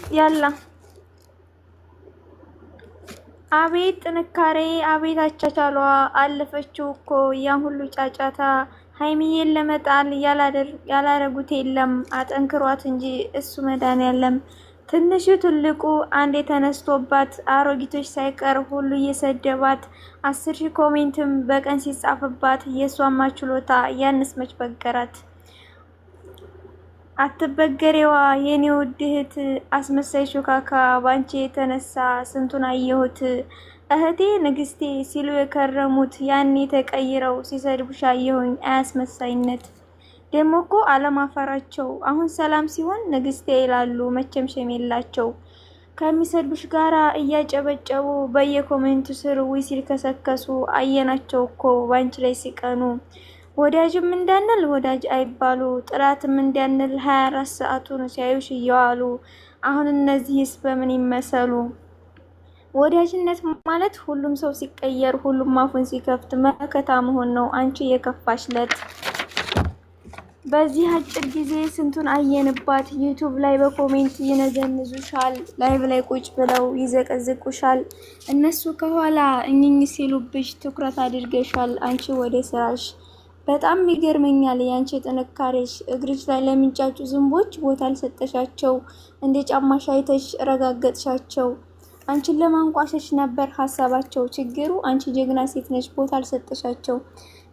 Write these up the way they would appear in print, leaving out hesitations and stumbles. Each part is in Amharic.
ያላ አቤት ጥንካሬ፣ አቤት አቻቻሏ። አለፈችው እኮ ያን ሁሉ ጫጫታ። ሀይሚዬን ለመጣል ያላረጉት የለም አጠንክሯት እንጂ እሱ መድኃኒዓለም። ትንሹ ትልቁ አንድ የተነስቶባት አሮጊቶች ሳይቀር ሁሉ እየሰደባት 10,000 ኮሜንትም በቀን ሲጻፍባት የእሷማ ችሎታ ያንስ መች በገራት። አትበገሬዋ የኔ ውድ እህት አስመሳይ ሹካካ፣ ባንቺ የተነሳ ስንቱን አየሁት። እህቴ ንግስቴ ሲሉ የከረሙት ያኔ ተቀይረው ሲሰድቡሽ አየሁኝ። አያስመሳይነት ደሞ እኮ አለማፈራቸው። አሁን ሰላም ሲሆን ንግስቴ ይላሉ። መቼም ሸም የላቸው። ከሚሰድቡሽ ጋራ እያጨበጨቡ በየኮሜንቱ ስር ሲል ከሰከሱ አየናቸው እኮ ባንቺ ላይ ሲቀኑ። ወዳጅም እንዳንል ወዳጅ አይባሉ፣ ጥላትም እንዳንል 24 ሰዓቱን ሲያዩሽ እየዋሉ። አሁን እነዚህስ በምን ይመሰሉ? ወዳጅነት ማለት ሁሉም ሰው ሲቀየር፣ ሁሉም አፉን ሲከፍት መከታ መሆን ነው። አንቺ የከፋሽለት በዚህ አጭር ጊዜ ስንቱን አየንባት። ዩቱብ ላይ በኮሜንት ይነዘንዙሻል፣ ላይቭ ላይ ቁጭ ብለው ይዘቀዝቁሻል። እነሱ ከኋላ እኝኝ ሲሉብሽ ትኩረት አድርገሻል። አንቺ ወደ ስራሽ። በጣም ይገርመኛል ያንቺ ጥንካሬሽ። እግርሽ ላይ ለሚንጫጩ ዝንቦች ቦታ አልሰጠሻቸው፣ እንደ ጫማሽ አይተሽ ረጋገጥሻቸው። አንቺን ለማንቋሸሽ ነበር ሀሳባቸው። ችግሩ አንቺ ጀግና ሴት ነሽ፣ ቦታ አልሰጠሻቸው።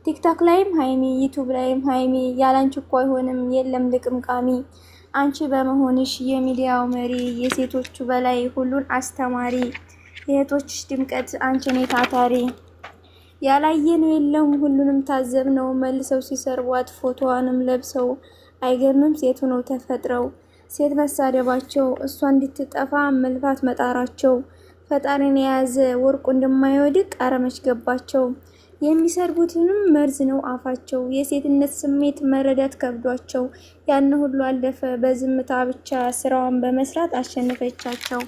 ቲክታክ ላይም ሀይሚ፣ ዩቱብ ላይም ሀይሚ፣ ያላንቺ እኮ አይሆንም የለም ልቅምቃሚ። አንቺ በመሆንሽ የሚዲያው መሪ፣ የሴቶቹ በላይ ሁሉን አስተማሪ፣ የእህቶችሽ ድምቀት አንቺ ነሽ ታታሪ። ያላየነው የለም ሁሉንም ታዘብነው፣ መልሰው ሲሰርቧት ፎቶዋንም ለብሰው። አይገርምም ሴት ሆነው ተፈጥረው ሴት መሳደባቸው፣ እሷ እንድትጠፋ መልፋት መጣራቸው። ፈጣሪን የያዘ ወርቁ እንደማይወድቅ አረመች ገባቸው። የሚሰርቡትንም መርዝ ነው አፋቸው፣ የሴትነት ስሜት መረዳት ከብዷቸው። ያን ሁሉ አለፈ በዝምታ ብቻ፣ ስራዋን በመስራት አሸነፈቻቸው።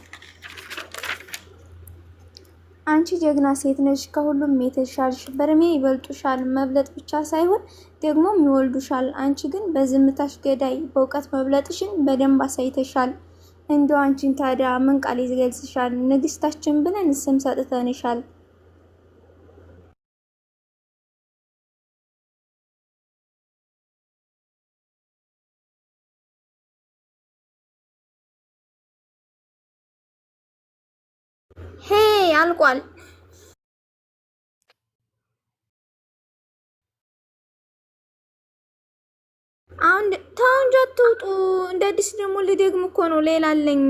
አንቺ ጀግና ሴት ነሽ፣ ከሁሉም የተሻልሽ። በርሜ ይበልጡሻል፣ መብለጥ ብቻ ሳይሆን ደግሞም ይወልዱሻል። አንቺ ግን በዝምታሽ ገዳይ፣ በእውቀት መብለጥሽን በደንብ አሳይተሻል። እንደው አንቺን ታዲያ ምን ቃል ይገልጽሻል? ንግስታችን ብለን ስም ሰጥተንሻል። ሄ አልቋል። አሁን ታውን ጃቱጡ እንደ አዲስ ደግሞ ልደግም እኮ ነው። ሌላ አለኝ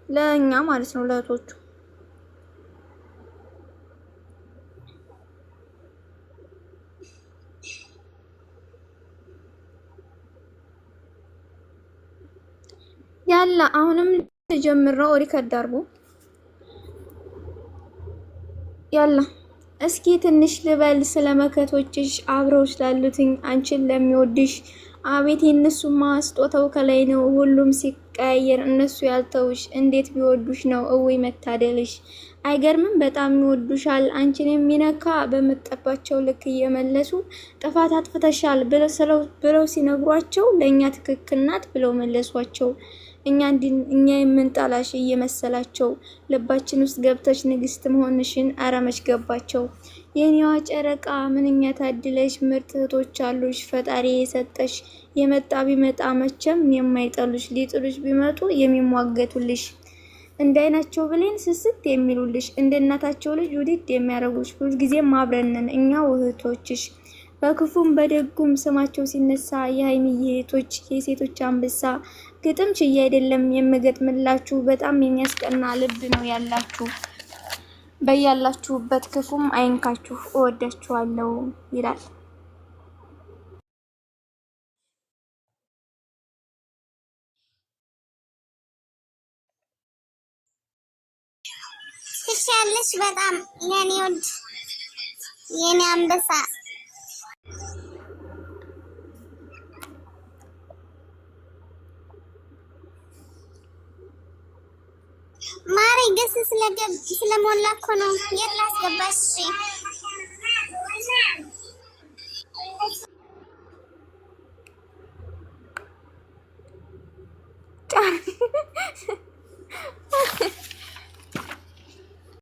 ለኛ ማለት ነው ለእህቶቹ። ያላ አሁንም ተጀምረው ሪከርድ አድርጉ። ያላ እስኪ ትንሽ ልበል ስለ መከቶችሽ፣ አብረውሽ ላሉትኝ አንቺን ለሚወድሽ። አቤት የእነሱማ ስጦታው ከላይ ነው፣ ሁሉም ሲቀያየር እነሱ ያልተውሽ። እንዴት ቢወዱሽ ነው እውይ መታደልሽ። አይገርምም በጣም ይወዱሻል። አንቺን የሚነካ በመጠባቸው ልክ እየመለሱ ጥፋት አጥፍተሻል ብለው ሲነግሯቸው ለእኛ ትክክል ናት ብለው መለሷቸው። እኛ የምንጠላሽ እየመሰላቸው ልባችን ውስጥ ገብተሽ ንግስት መሆንሽን አረመች ገባቸው። የኔዋ ጨረቃ ምንኛ ታድለሽ፣ ምርጥ እህቶች አሉሽ ፈጣሪ የሰጠሽ። የመጣ ቢመጣ መቼም የማይጠሉሽ፣ ሊጥሉሽ ቢመጡ የሚሟገቱልሽ። እንደ አይናቸው ብሌን ስስት የሚሉልሽ፣ እንደ እናታቸው ልጅ ውድድ የሚያደርጉሽ። ሁልጊዜም አብረንን እኛ እህቶችሽ። በክፉም በደጉም ስማቸው ሲነሳ የሀይሚዬ እህቶች፣ የሴቶች አንበሳ። ግጥም ችዬ አይደለም የምገጥምላችሁ፣ በጣም የሚያስቀና ልብ ነው ያላችሁ። በያላችሁበት ክፉም አይንካችሁ፣ እወዳችኋለሁ ይላል። ትሻለሽ በጣም የኔ ወድ የኔ አንበሳ። ማሪ ገስ ስለሞላ እኮ ነው። የት ላስገባሽ?